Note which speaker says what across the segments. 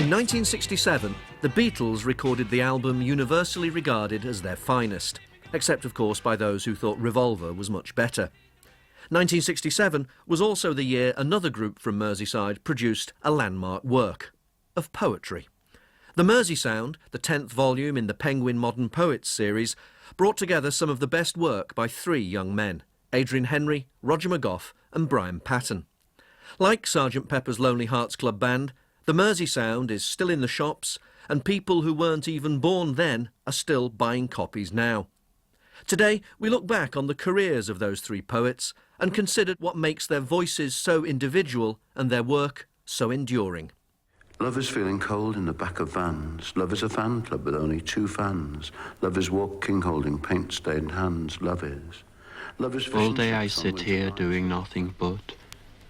Speaker 1: In 1967, the Beatles recorded the album universally regarded as their finest, except of course by those who thought Revolver was much better. 1967 was also the year another group from Merseyside produced a landmark work of poetry. The Merseysound, the 10th volume in the Penguin Modern Poets series, brought together some of the best work by three young men, Adrian Henry, Roger McGough and Brian Patton. Like Sgt. Pepper's Lonely Hearts Club Band, the Merseysound is still in the shops, and people who weren't even born then are still buying copies now. Today, we look back on the careers of those three poets and consider what makes their voices so individual and their work so enduring.
Speaker 2: Love is feeling cold in the back of vans. Love is a fan club with only 2 fans. Love is walking holding paint-stained hands. Love is. Love is
Speaker 3: all day I sit here doing nothing but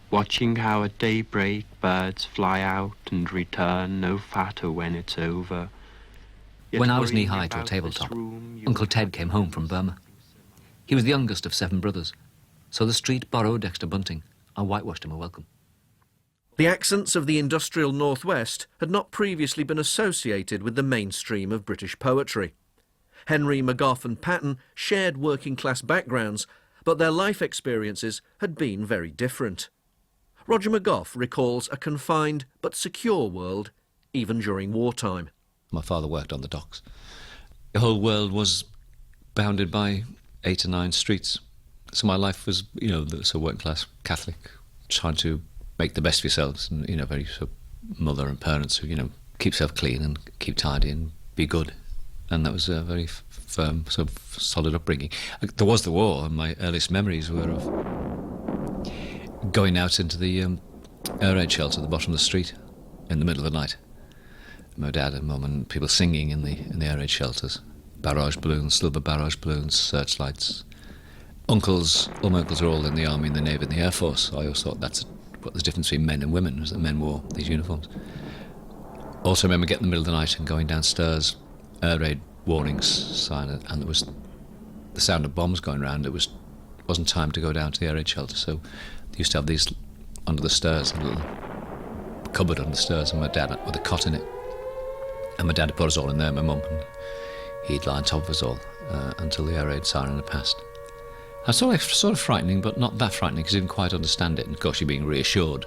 Speaker 3: watching how at daybreak birds fly out and return no fatter when it's over. Yet
Speaker 4: when I was knee-high to a tabletop, Uncle Ted came home from Burma. He was the youngest of 7 brothers, so the street borrowed extra bunting and whitewashed him a welcome.
Speaker 1: The accents of the industrial northwest had not previously been associated with the mainstream of British poetry. Henry, McGough and Patton shared working-class backgrounds, but their life experiences had been very different. Roger McGough recalls a confined but secure world, even during wartime.
Speaker 4: My father worked on the docks. The whole world was bounded by 8 or 9 streets. So my life was, so working-class Catholic, trying to make the best of yourselves, and, very sort of mother and parents who, keep yourself clean and keep tidy and be good. And that was a very firm, sort of solid upbringing. There was the war, and my earliest memories were of going out into the air raid shelter at the bottom of the street in the middle of the night. My dad and mum and people singing in the air raid shelters. Barrage balloons, silver barrage balloons, searchlights. All my uncles are all in the army, in the navy, in the air force. So I always thought that's what the difference between men and women was, that men wore these uniforms. Also, I remember getting in the middle of the night and going downstairs, air raid warnings sign, and there was the sound of bombs going around. Wasn't time to go down to the air raid shelter, so they used to have these under the stairs, a little cupboard under the stairs, and my dad with a cot in it. And my dad had put us all in there, my mum, and he'd lie on top of us all until the air raid siren had passed. I saw it sort of frightening, but not that frightening, because I didn't quite understand it. And of course, you're being reassured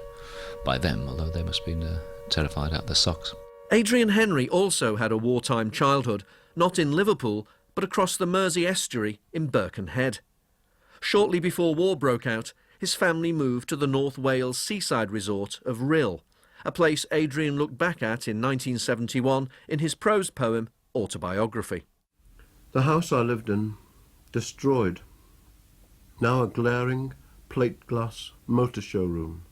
Speaker 4: by them, although they must have been terrified out of their socks.
Speaker 1: Adrian Henry also had a wartime childhood, not in Liverpool, but across the Mersey estuary in Birkenhead. Shortly before war broke out, his family moved to the North Wales seaside resort of Rhyl, a place Adrian looked back at in 1971 in his prose poem Autobiography.
Speaker 5: The house I lived in, destroyed. Now a glaring plate glass motor showroom.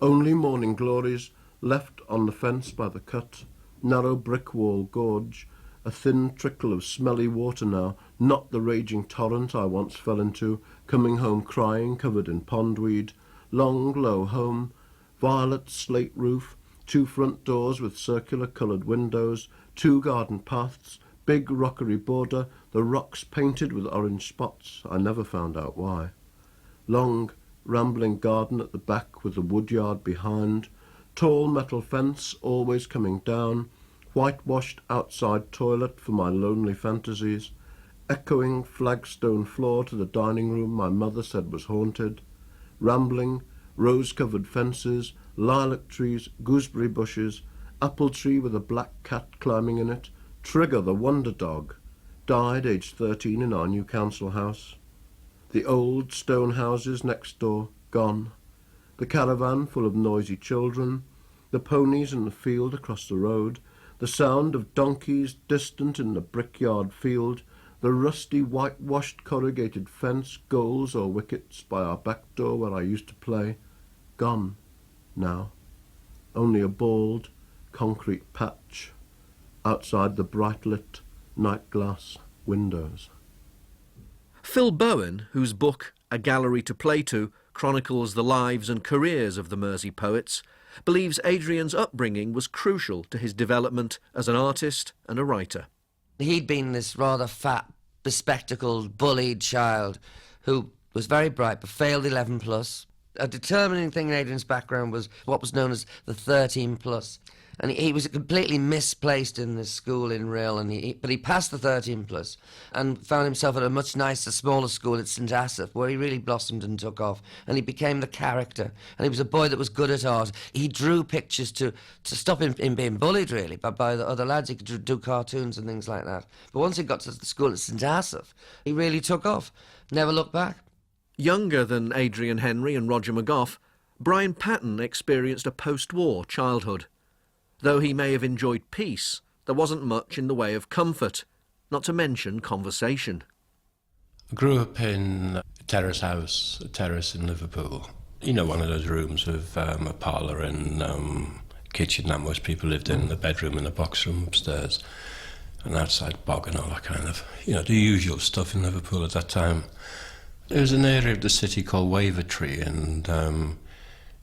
Speaker 5: Only morning glories left on the fence by the cut, narrow brick wall gorge, a thin trickle of smelly water now, not the raging torrent I once fell into, coming home crying, covered in pondweed, long low home, violet slate roof, 2 front doors with circular coloured windows, 2 garden paths, big rockery border, the rocks painted with orange spots, I never found out why. Long, rambling garden at the back with the woodyard behind, tall metal fence always coming down, whitewashed outside toilet for my lonely fantasies, echoing flagstone floor to the dining room my mother said was haunted, rambling, rose-covered fences, lilac trees, gooseberry bushes, apple tree with a black cat climbing in it, Trigger the wonder dog, died aged 13 in our new council house. The old stone houses next door, gone. The caravan full of noisy children, the ponies in the field across the road, the sound of donkeys distant in the brickyard field, the rusty whitewashed corrugated fence, goals or wickets by our back door where I used to play, gone now. Only a bald, concrete patch outside the bright-lit night-glass windows.
Speaker 1: Phil Bowen, whose book A Gallery to Play To chronicles the lives and careers of the Mersey poets, believes Adrian's upbringing was crucial to his development as an artist and a writer.
Speaker 6: He'd been this rather fat, bespectacled, bullied child who was very bright but failed 11+, A determining thing in Adrian's background was what was known as the 13 plus. And he was completely misplaced in this school in Rill, but he passed the 13 plus and found himself at a much nicer, smaller school at St Asaph, where he really blossomed and took off. And he became the character. And he was a boy that was good at art. He drew pictures to stop him being bullied, really, by the other lads. He could do cartoons and things like that. But once he got to the school at St Asaph, he really took off. Never looked back.
Speaker 1: Younger than Adrian Henry and Roger McGough, Brian Patton experienced a post-war childhood. Though he may have enjoyed peace, there wasn't much in the way of comfort, not to mention conversation.
Speaker 7: I grew up in a terrace house, a terrace in Liverpool. You know, one of those rooms with a parlour and kitchen that most people lived in, the bedroom and the box room upstairs, and outside bog and all that kind of, you know, the usual stuff in Liverpool at that time. There was an area of the city called Wavertree, and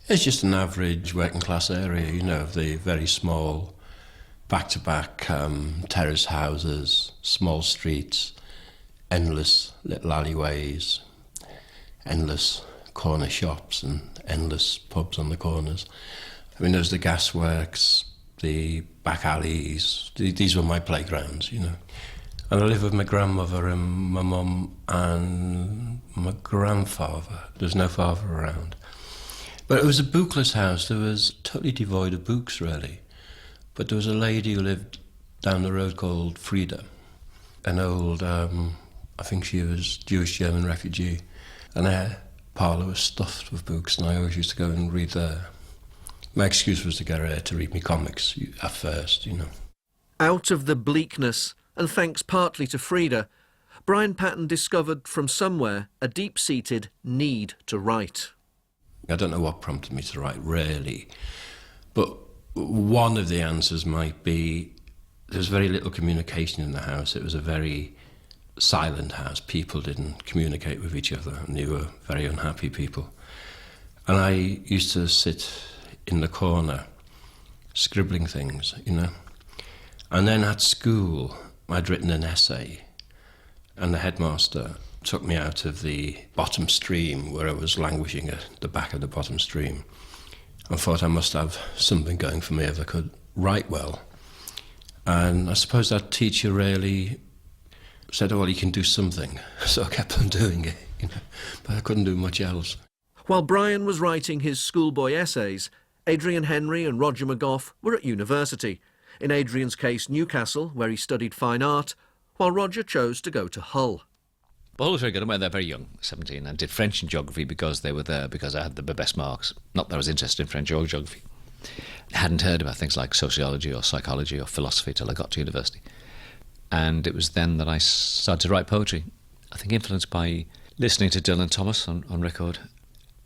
Speaker 7: it's just an average working class area, you know, of the very small back-to-back terrace houses, small streets, endless little alleyways, endless corner shops and endless pubs on the corners. I mean, there's the gasworks, the back alleys. These were my playgrounds, you know. And I lived with my grandmother and my mum and my grandfather. There's no father around. But it was a bookless house. There was totally devoid of books, really. But there was a lady who lived down the road called Frida, an old, I think she was Jewish-German refugee. And her parlour was stuffed with books, and I always used to go and read there. My excuse was to get her to read me comics at first, you know.
Speaker 1: Out of the bleakness, and thanks partly to Frida, Brian Patton discovered from somewhere a deep-seated need to write.
Speaker 7: I don't know what prompted me to write, really. But one of the answers might be there was very little communication in the house. It was a very silent house. People didn't communicate with each other, and they were very unhappy people. And I used to sit in the corner scribbling things, you know. And then at school, I'd written an essay, and the headmaster took me out of the bottom stream where I was languishing at the back of the bottom stream, and thought I must have something going for me if I could write well. And I suppose that teacher really said, oh, well, you can do something. So I kept on doing it, you know, but I couldn't do much else.
Speaker 1: While Brian was writing his schoolboy essays, Adrian Henry and Roger McGough were at university. In Adrian's case, Newcastle, where he studied fine art, while Roger chose to go to Hull.
Speaker 4: Hull was very good. I went there very young, 17, and did French and geography because they were there, because I had the best marks. Not that I was interested in French or geography. I hadn't heard about things like sociology or psychology or philosophy till I got to university. And it was then that I started to write poetry. I think influenced by listening to Dylan Thomas on record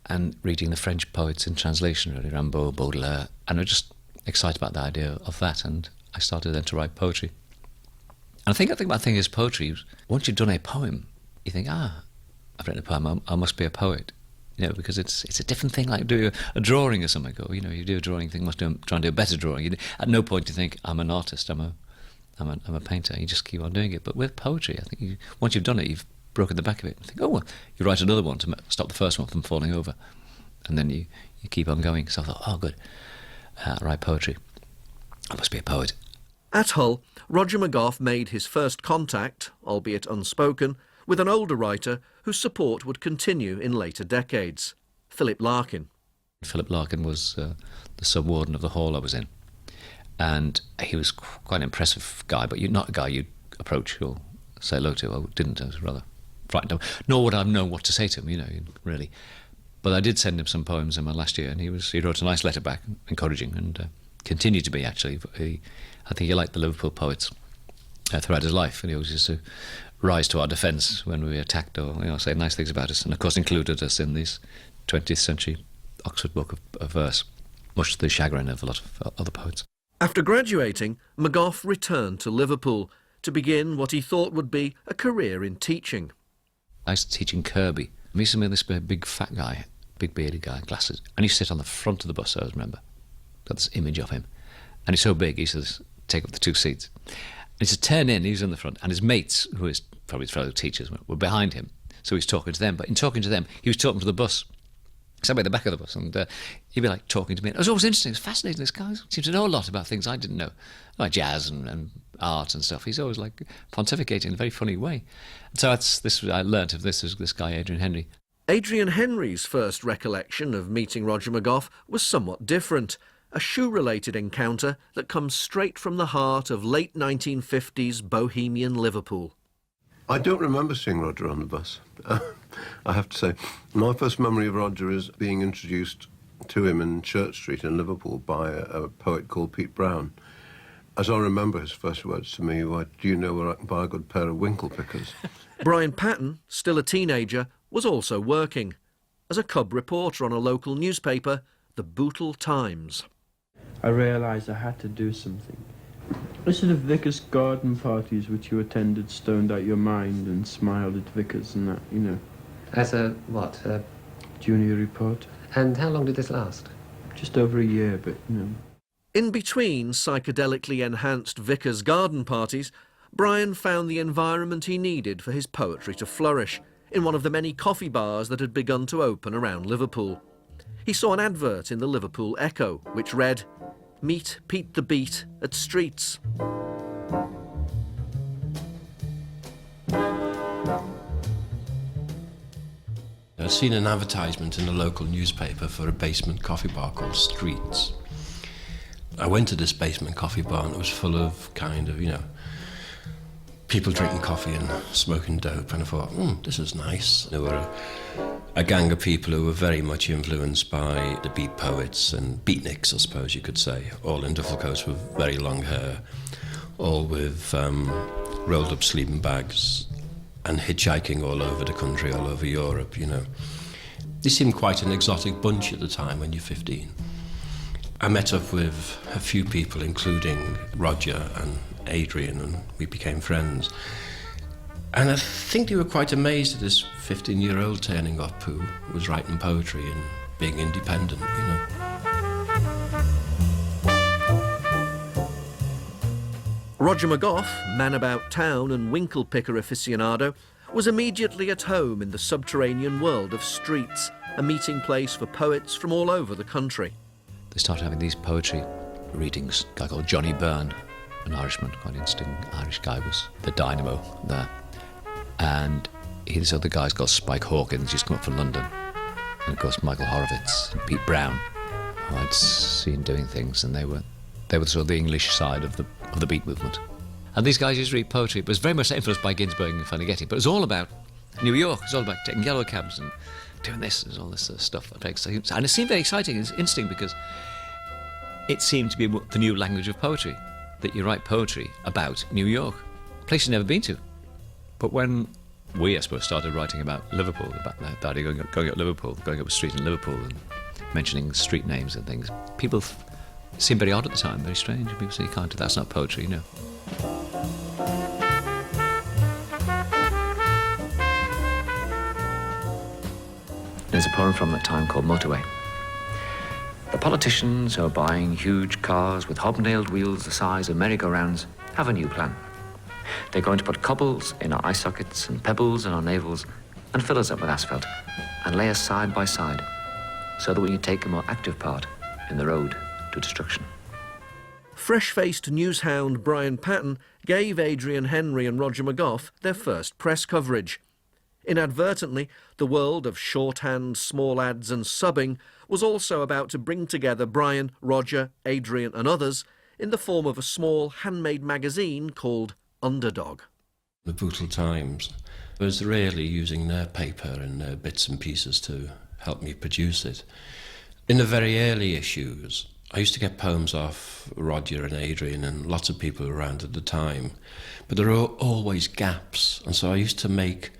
Speaker 4: and reading the French poets in translation, really, Rimbaud, Baudelaire, and I was just excited about the idea of that, and I started then to write poetry. And I think about the thing is poetry, once you've done a poem, you think, I've written a poem, I must be a poet, you know, because it's a different thing, like doing a drawing or something, or, you know, you do a drawing thing, try and do a better drawing. At no point do you think, I'm an artist, I'm a painter, you just keep on doing it. But with poetry, I think once you've done it, you've broken the back of it, and think, oh, well, you write another one to stop the first one from falling over, and then you keep on going. So I thought, oh, good, I write poetry, I must be a poet.
Speaker 1: At Hull, Roger McGough made his first contact, albeit unspoken, with an older writer whose support would continue in later decades, Philip Larkin.
Speaker 4: Philip Larkin was the sub-warden of the hall I was in, and he was quite an impressive guy, but not a guy you'd approach or say hello to. I didn't. I was rather frightened of, nor would I have known what to say to him, you know, really. But I did send him some poems in my last year, and he wrote a nice letter back, encouraging, and continued to be, actually. I think he liked the Liverpool poets throughout his life, and he always used to rise to our defence when we were attacked, or, you know, say nice things about us, and of course included us in this 20th century Oxford book of verse, much to the chagrin of a lot of other poets.
Speaker 1: After graduating, McGough returned to Liverpool to begin what he thought would be a career in teaching.
Speaker 4: I used to teach in Kirby. I used to meet this big fat guy, big bearded guy, glasses, and he used to sit on the front of the bus, I always remember. Got this image of him. And he's so big, he used to take up the two seats. And he used to turn in, he was in the front, and his mates, who is probably his fellow teachers, were behind him. So he was talking to them, but in talking to them, he was talking to the bus. sat by the back of the bus, and he'd be like talking to me. It was always interesting. It was fascinating. This guy seemed to know a lot about things I didn't know, like jazz and art and stuff. He's always like pontificating in a very funny way. So I learnt of this guy, Adrian Henry.
Speaker 1: Adrian Henry's first recollection of meeting Roger McGough was somewhat different. A shoe-related encounter that comes straight from the heart of late 1950s bohemian Liverpool.
Speaker 5: I don't remember seeing Roger on the bus. I have to say, my first memory of Roger is being introduced to him in Church Street in Liverpool by a poet called Pete Brown. As I remember, his first words to me were, "Do you know where I can buy a good pair of winkle pickers?"
Speaker 1: Brian Patton, still a teenager, was also working as a cub reporter on a local newspaper, the Bootle Times.
Speaker 8: I realised I had to do something. Instead of Vicar's garden parties which you attended, stoned out your mind and smiled at Vicar's and that, you know.
Speaker 9: As a what?
Speaker 8: Junior reporter.
Speaker 9: And how long did this last?
Speaker 8: Just over a year, but, you know.
Speaker 1: In between psychedelically enhanced Vicar's garden parties, Brian found the environment he needed for his poetry to flourish in one of the many coffee bars that had begun to open around Liverpool. He saw an advert in the Liverpool Echo which read, "Meet Pete the Beat at Streets."
Speaker 7: I'd seen an advertisement in a local newspaper for a basement coffee bar called Streets. I went to this basement coffee bar and it was full of kind of, people drinking coffee and smoking dope, and I thought, this is nice. There were a gang of people who were very much influenced by the beat poets and beatniks, I suppose you could say, all in duffel coats with very long hair, all with rolled up sleeping bags and hitchhiking all over the country, all over Europe, They seemed quite an exotic bunch at the time when you're 15. I met up with a few people, including Roger and Adrian, and we became friends. And I think they were quite amazed at this 15-year-old turning up who was writing poetry and being independent,
Speaker 1: Roger McGough, man about town and winkle picker aficionado, was immediately at home in the subterranean world of Streets, a meeting place for poets from all over the country.
Speaker 4: They started having these poetry readings. A guy called Johnny Byrne, an Irishman, quite an interesting Irish guy, was the dynamo there. And these other guys called Spike Hawkins used to come up from London. And of course Michael Horowitz and Pete Brown, who I'd seen doing things, and they were sort of the English side of the beat movement. And these guys used to read poetry. It was very much influenced by Ginsberg and Fanny Getty, but it was all about New York. It was all about taking yellow cabs and doing this and all this sort of stuff. And it seemed very exciting and interesting because it seemed to be the new language of poetry, that you write poetry about New York, a place you've never been to. But when we, I suppose, started writing about Liverpool, about going up Liverpool, going up a street in Liverpool and mentioning street names and things, people seemed very odd at the time, very strange. People say, you can't do that, that's not poetry,
Speaker 10: There's a poem from that time called Motorway. The politicians who are buying huge cars with hobnailed wheels the size of merry-go-rounds have a new plan. They're going to put cobbles in our eye sockets and pebbles in our navels and fill us up with asphalt and lay us side by side so that we can take a more active part in the road to destruction.
Speaker 1: Fresh-faced newshound Brian Patton gave Adrian Henry and Roger McGough their first press coverage. Inadvertently, the world of shorthand, small ads and subbing was also about to bring together Brian, Roger, Adrian and others in the form of a small handmade magazine called Underdog.
Speaker 7: The Bootle Times was really using their paper and their bits and pieces to help me produce it. In the very early issues, I used to get poems off Roger and Adrian and lots of people around at the time, but there were always gaps, and so I used to make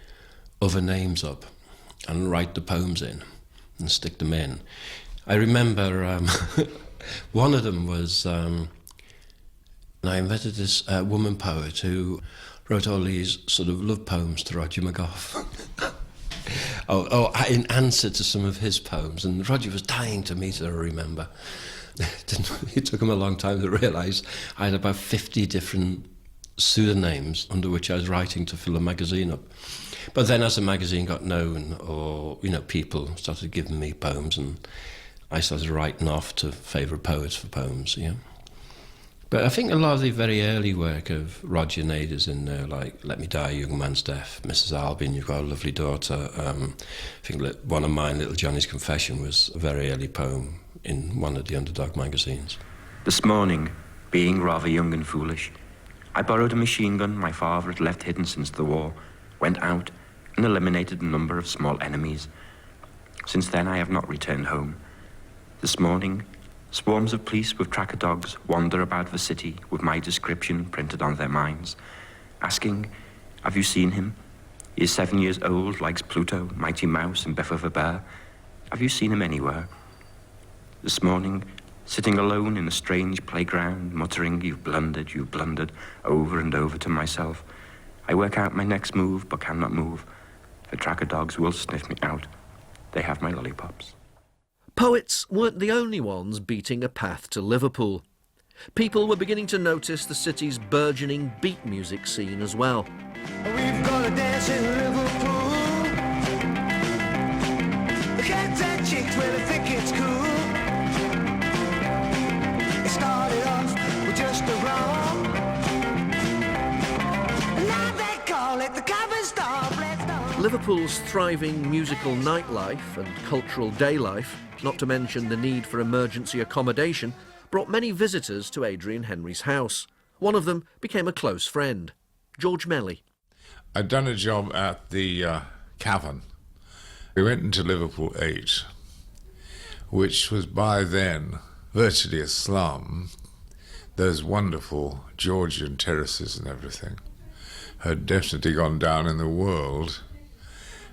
Speaker 7: other names up and write the poems in and stick them in. I remember one of them was, I invented this woman poet who wrote all these sort of love poems to Roger McGough. In answer to some of his poems, and Roger was dying to meet her, I remember. It took him a long time to realise I had about 50 different pseudonyms under which I was writing to fill a magazine up. But then as the magazine got known, or, people started giving me poems, and I started writing off to favourite poets for poems, But I think a lot of the very early work of Roger Nader's in there, like Let Me Die, Young Man's Death, Mrs. Albion, You've Got a Lovely Daughter. I think one of mine, Little Johnny's Confession, was a very early poem in one of the Underdog magazines.
Speaker 11: This morning, being rather young and foolish, I borrowed a machine gun my father had left hidden since the war, went out and eliminated a number of small enemies. Since then I have not returned home. This morning, swarms of police with tracker dogs wander about the city with my description printed on their minds, asking, have you seen him? He is 7 years old, likes Pluto, Mighty Mouse and Beffer the Bear. Have you seen him anywhere? This morning, sitting alone in a strange playground, muttering, you've blundered, over and over to myself. I work out my next move, but cannot move. The tracker dogs will sniff me out. They have my lollipops.
Speaker 1: Poets weren't the only ones beating a path to Liverpool. People were beginning to notice the city's burgeoning beat music scene as well.
Speaker 12: We've got a dance in Liverpool. The cats and chicks really think it's cool. It started off with just a wrong, and now they call it the cover stop.
Speaker 1: Liverpool's thriving musical nightlife and cultural day life, not to mention the need for emergency accommodation, brought many visitors to Adrian Henry's house. One of them became a close friend, George Melly.
Speaker 13: I'd done a job at the Cavern. We went into Liverpool 8, which was by then virtually a slum. Those wonderful Georgian terraces and everything had definitely gone down in the world.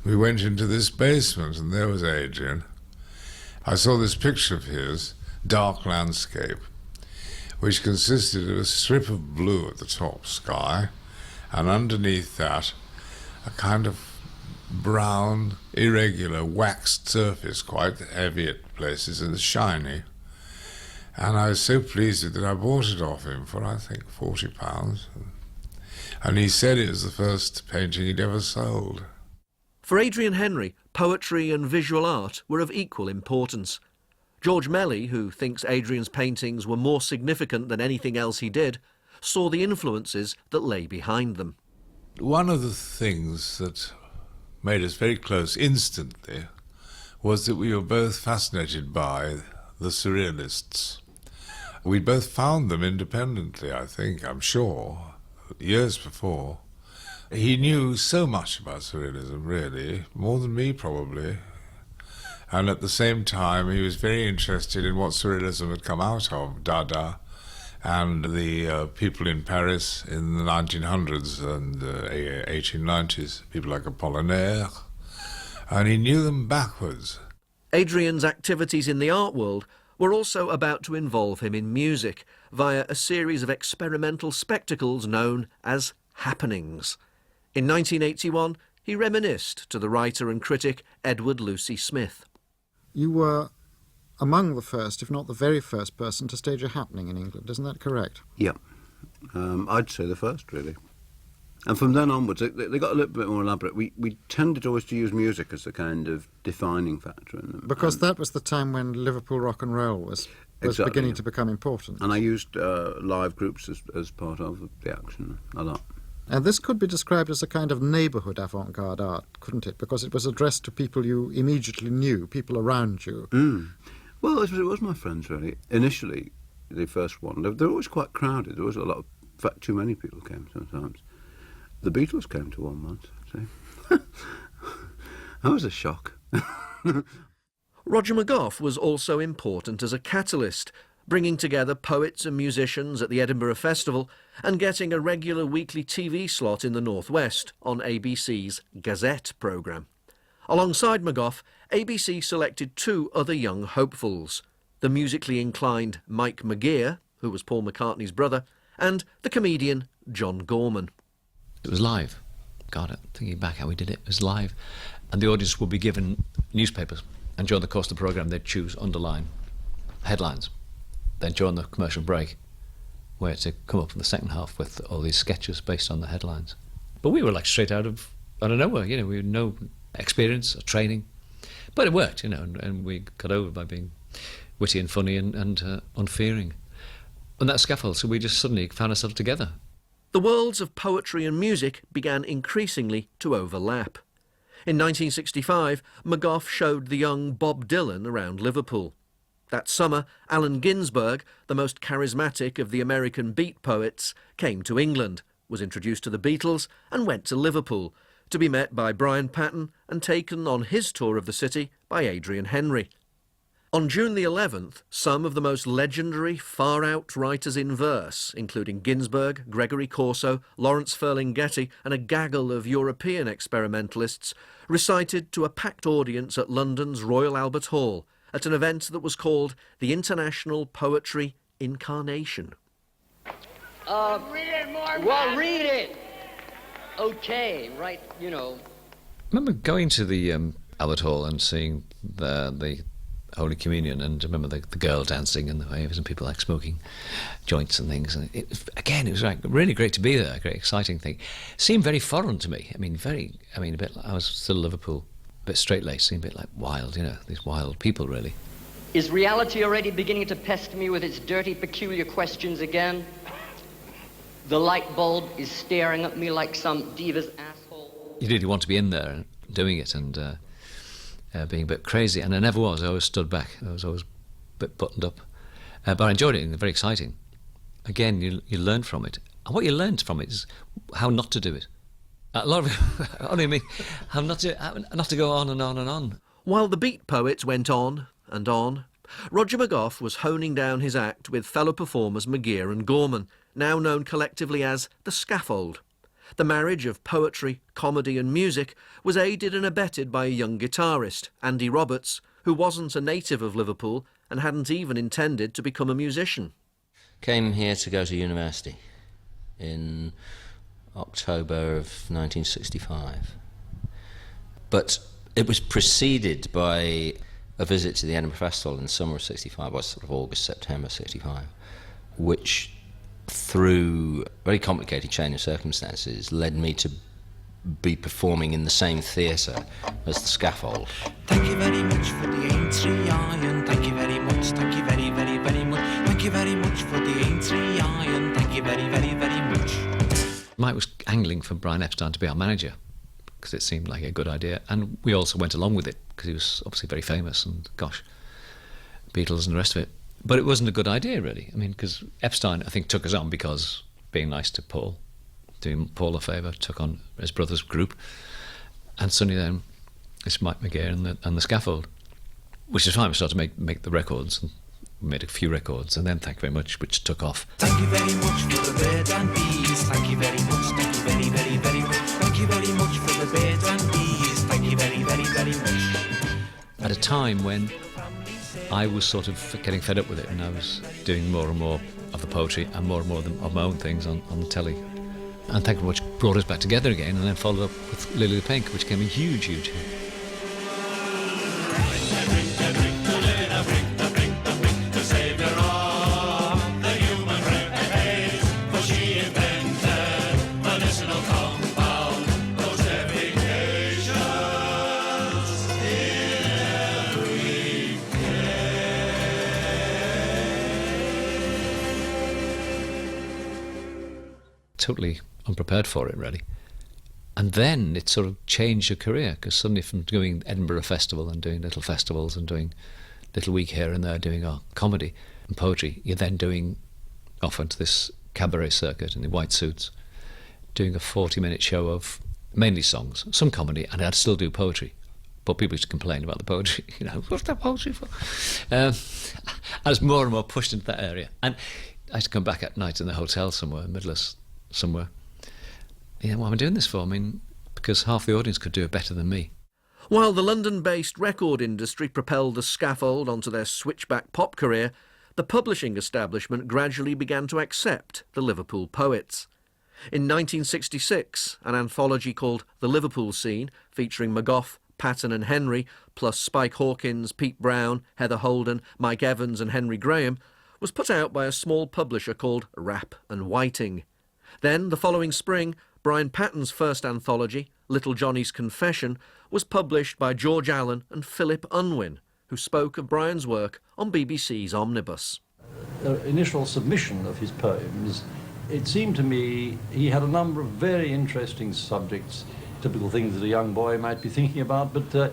Speaker 13: We went into this basement and there was Adrian. I saw this picture of his, dark landscape, which consisted of a strip of blue at the top, sky, and underneath that a kind of brown, irregular, waxed surface, quite heavy at places and shiny. And I was so pleased with it that I bought it off him for, I think, £40. And he said it was the first painting he'd ever sold.
Speaker 1: For Adrian Henry, poetry and visual art were of equal importance. George Melly, who thinks Adrian's paintings were more significant than anything else he did, saw the influences that lay behind them.
Speaker 13: One of the things that made us very close instantly was that we were both fascinated by the surrealists. We'd both found them independently, I think, I'm sure, years before. He knew so much about surrealism, really, more than me probably. And at the same time, he was very interested in what surrealism had come out of, Dada, and the people in Paris in the 1900s and 1890s, people like Apollinaire, and he knew them backwards.
Speaker 1: Adrian's activities in the art world were also about to involve him in music via a series of experimental spectacles known as happenings. In 1981, he reminisced to the writer and critic Edward Lucy Smith.
Speaker 14: You were among the first, if not the very first person to stage a happening in England, isn't that correct?
Speaker 2: Yeah. I'd say the first, really. And from then onwards, they got a little bit more elaborate. We tended always to use music as a kind of defining factor in them.
Speaker 14: Because that was the time when Liverpool rock and roll was
Speaker 2: Exactly,
Speaker 14: beginning
Speaker 2: yeah.
Speaker 14: to become important.
Speaker 2: And I used live groups as part of the action a lot.
Speaker 14: And this could be described as a kind of neighbourhood avant-garde art, couldn't it? Because it was addressed to people you immediately knew, people around you.
Speaker 2: Mm. Well, it was my friends, really. Initially, the first one, they were always quite crowded. There was a lot of, in fact, too many people came sometimes. The Beatles came to one once, actually. That was a shock.
Speaker 1: Roger McGough was also important as a catalyst, bringing together poets and musicians at the Edinburgh Festival and getting a regular weekly TV slot in the North West on ABC's Gazette programme. Alongside McGough, ABC selected two other young hopefuls, the musically inclined Mike McGear, who was Paul McCartney's brother, and the comedian John Gorman.
Speaker 4: It was live. God, thinking back how we did it, it was live. And the audience would be given newspapers, and during the course of the programme they'd choose, underline, headlines. Then during the commercial break, where to come up in the second half with all these sketches based on the headlines. But we were like straight out of out of nowhere. We had no experience or training, but it worked, and we got over by being witty and funny and unfearing. On that scaffold, so we just suddenly found ourselves together.
Speaker 1: The worlds of poetry and music began increasingly to overlap. In 1965, McGough showed the young Bob Dylan around Liverpool. That summer, Allen Ginsberg, the most charismatic of the American beat poets, came to England, was introduced to the Beatles, and went to Liverpool, to be met by Brian Patton and taken on his tour of the city by Adrian Henry. On June the 11th, some of the most legendary far-out writers in verse, including Ginsberg, Gregory Corso, Lawrence Ferlinghetti and a gaggle of European experimentalists, recited to a packed audience at London's Royal Albert Hall at an event that was called the International Poetry Incarnation.
Speaker 15: Read it! Okay, right,
Speaker 4: I remember going to the Albert Hall and seeing the Holy Communion, and remember the girl dancing and the waves and people like smoking joints and things. And it was like really great to be there, a great exciting thing. Seemed very foreign to me. A bit. I was still Liverpool, a bit straight-laced, seemed a bit like wild, these wild people really.
Speaker 15: Is reality already beginning to pester me with its dirty, peculiar questions again? The light bulb is staring at me like some diva's asshole.
Speaker 4: You really want to be in there and doing it and being a bit crazy, and I never was. I always stood back. I was always a bit buttoned up. But I enjoyed it, and very exciting. Again, you learn from it. And what you learned from it is how not to do it. A lot of it, how not to go on and on and on.
Speaker 1: While the beat poets went on and on, Roger McGough was honing down his act with fellow performers McGear and Gorman, now known collectively as the Scaffold. The marriage of poetry, comedy and music was aided and abetted by a young guitarist, Andy Roberts, who wasn't a native of Liverpool and hadn't even intended to become a musician.
Speaker 16: Came here to go to university in October of 1965. But it was preceded by a visit to the Edinburgh Festival in the summer of 65, or sort of August, September 65, which through a very complicated chain of circumstances led me to be performing in the same theatre as the Scaffold.
Speaker 12: Thank you very much for the entry iron. Thank you very much. Thank you very, very, very much. Thank you very much for the entry iron. Thank you very, very, very much.
Speaker 4: Mike was angling for Brian Epstein to be our manager because it seemed like a good idea, and we also went along with it because he was obviously very famous and gosh, Beatles and the rest of it. But it wasn't a good idea, really. Because Epstein, I think, took us on because being nice to Paul, doing Paul a favour, took on his brother's group. And suddenly then, it's Mike McGear and the Scaffold, which is fine. We started to make the records, and we made a few records, and then Thank You Very Much, which took off.
Speaker 12: Thank you very much for the bird and bees. Thank you very much. Thank you very, very, very much. Thank you very much for the bird and bees. Thank you very, very, very much.
Speaker 4: At a time when I was sort of getting fed up with it, and I was doing more and more of the poetry and more of my own things on the telly. And Thank You Very Much brought us back together again, and then followed up with Lily the Pink, which became a huge, huge hit. Totally unprepared for it, really. And then it sort of changed your career, because suddenly from doing Edinburgh Festival and doing little festivals and doing little week here and there doing our comedy and poetry, you're then doing off onto this cabaret circuit in the white suits, doing a 40-minute show of mainly songs, some comedy, and I'd still do poetry. But people used to complain about the poetry, what's that poetry for? I was more and more pushed into that area. And I had to come back at night in the hotel somewhere, Midlands, somewhere. What am I doing this for? Because half the audience could do it better than me.
Speaker 1: While the London-based record industry propelled the Scaffold onto their switchback pop career, the publishing establishment gradually began to accept the Liverpool poets. In 1966, an anthology called The Liverpool Scene, featuring McGough, Patton and Henry, plus Spike Hawkins, Pete Brown, Heather Holden, Mike Evans and Henry Graham, was put out by a small publisher called Rapp and Whiting. Then, the following spring, Brian Patton's first anthology, Little Johnny's Confession, was published by George Allen and Philip Unwin, who spoke of Brian's work on BBC's Omnibus.
Speaker 17: The initial submission of his poems, it seemed to me he had a number of very interesting subjects, typical things that a young boy might be thinking about, but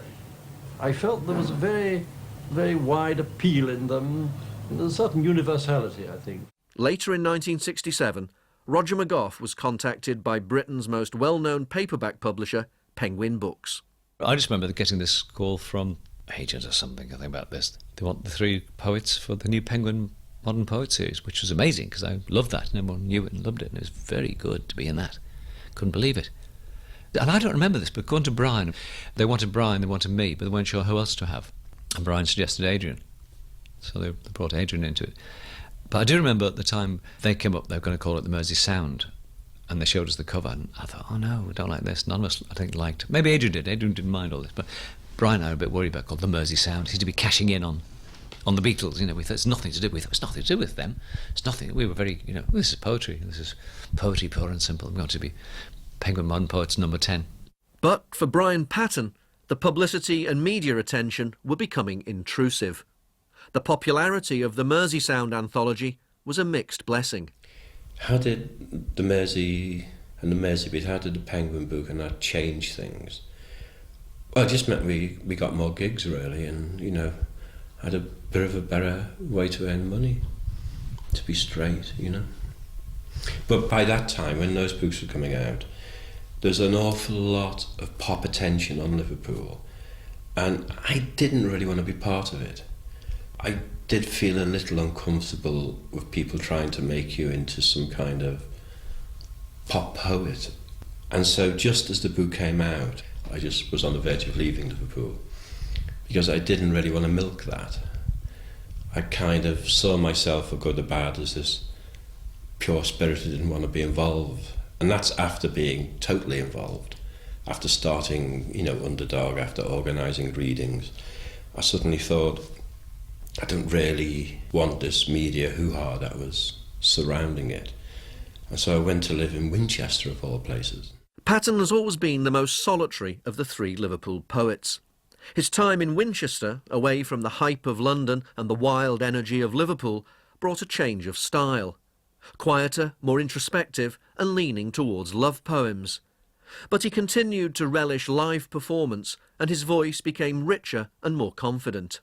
Speaker 17: I felt there was a very, very wide appeal in them. There's a certain universality, I think.
Speaker 1: Later in 1967, Roger McGough was contacted by Britain's most well-known paperback publisher, Penguin Books.
Speaker 4: I just remember getting this call from agent or something, I think, about this. They want the 3 poets for the new Penguin Modern Poet series, which was amazing because I loved that and everyone knew it and loved it, and it was very good to be in that. Couldn't believe it. And I don't remember this, but going to Brian, they wanted me, but they weren't sure who else to have. And Brian suggested Adrian. So they brought Adrian into it. But I do remember at the time they came up, they were going to call it the Mersey Sound, and they showed us the cover, and I thought, oh no, we don't like this. None of us, I think, liked. Maybe Adrian did. Adrian didn't mind all this, but Brian and I were a bit worried about called the Mersey Sound. He seemed to be cashing in on the Beatles, you know. We thought it's nothing to do with. It's nothing to do with them. It's nothing. We were very, you know, this is poetry. This is poetry, pure and simple. We want to be Penguin Modern Poets number 10.
Speaker 1: But for Brian Patten, the publicity and media attention were becoming intrusive. The popularity of the Mersey Sound anthology was a mixed blessing.
Speaker 7: How did the Mersey and the Mersey bit, how did the Penguin book and that change things? Well, it just meant we got more gigs, really, and, you know, had a bit of a better way to earn money, to be straight, you know. But by that time, when those books were coming out, there's an awful lot of pop attention on Liverpool, and I didn't really want to be part of it. I did feel a little uncomfortable with people trying to make you into some kind of pop poet. And so just as the book came out, I just was on the verge of leaving Liverpool because I didn't really want to milk that. I kind of saw myself, for good or bad, as this pure spirit who didn't want to be involved. And that's after being totally involved. After starting, you know, Underdog, after organising readings, I suddenly thought, I don't really want this media hoo-ha that was surrounding it. And so I went to live in Winchester, of all places.
Speaker 1: Patten has always been the most solitary of the 3 Liverpool poets. His time in Winchester, away from the hype of London and the wild energy of Liverpool, brought a change of style. Quieter, more introspective, and leaning towards love poems. But he continued to relish live performance, and his voice became richer and more confident.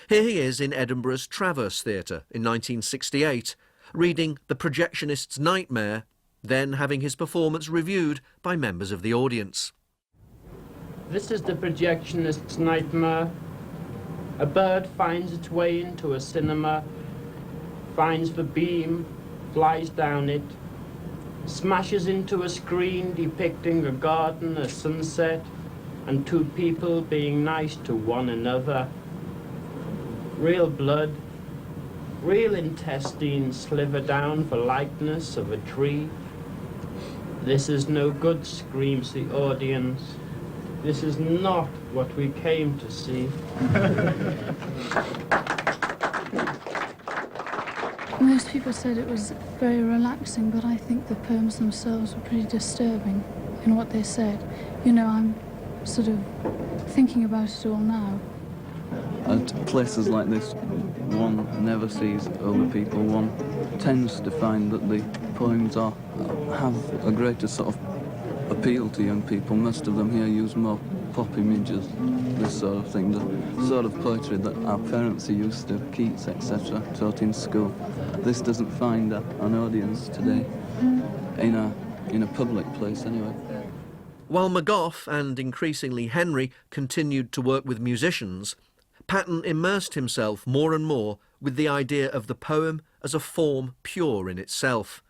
Speaker 1: Here he is in Edinburgh's Traverse Theatre in 1968, reading The Projectionist's Nightmare, then having his performance reviewed by members of the audience.
Speaker 8: This is The Projectionist's Nightmare. A bird finds its way into a cinema, finds the beam, flies down it, smashes into a screen depicting a garden, a sunset, and 2 people being nice to one another. Real blood, real intestines sliver down for likeness of a tree. This is no good, screams the audience. This is not what we came to see.
Speaker 18: Most people said it was very relaxing, but I think the poems themselves were pretty disturbing in what they said. You know, I'm sort of thinking about it all now.
Speaker 19: At places like this, one never sees older people. One tends to find that the poems have a greater sort of appeal to young people. Most of them here use more pop images, this sort of thing, the sort of poetry that our parents are used to, Keats, etc., taught in school. This doesn't find an audience today, in a public place anyway.
Speaker 1: While McGough and increasingly Henry continued to work with musicians, Patten immersed himself more and more with the idea of the poem as a form pure in itself.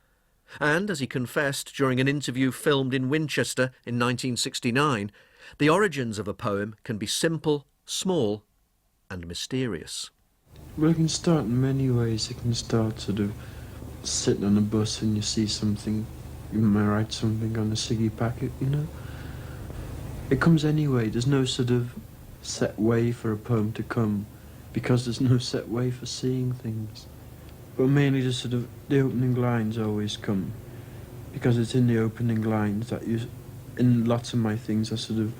Speaker 1: And, as he confessed during an interview filmed in Winchester in 1969, the origins of a poem can be simple, small, and mysterious.
Speaker 8: Well, it can start in many ways. It can start sort of sitting on a bus and you see something, you might write something on a ciggy packet, you know. It comes anyway. There's no sort of set way for a poem to come because there's no set way for seeing things. But mainly just sort of the opening lines always come because it's in the opening lines that you
Speaker 20: in lots of my things I sort of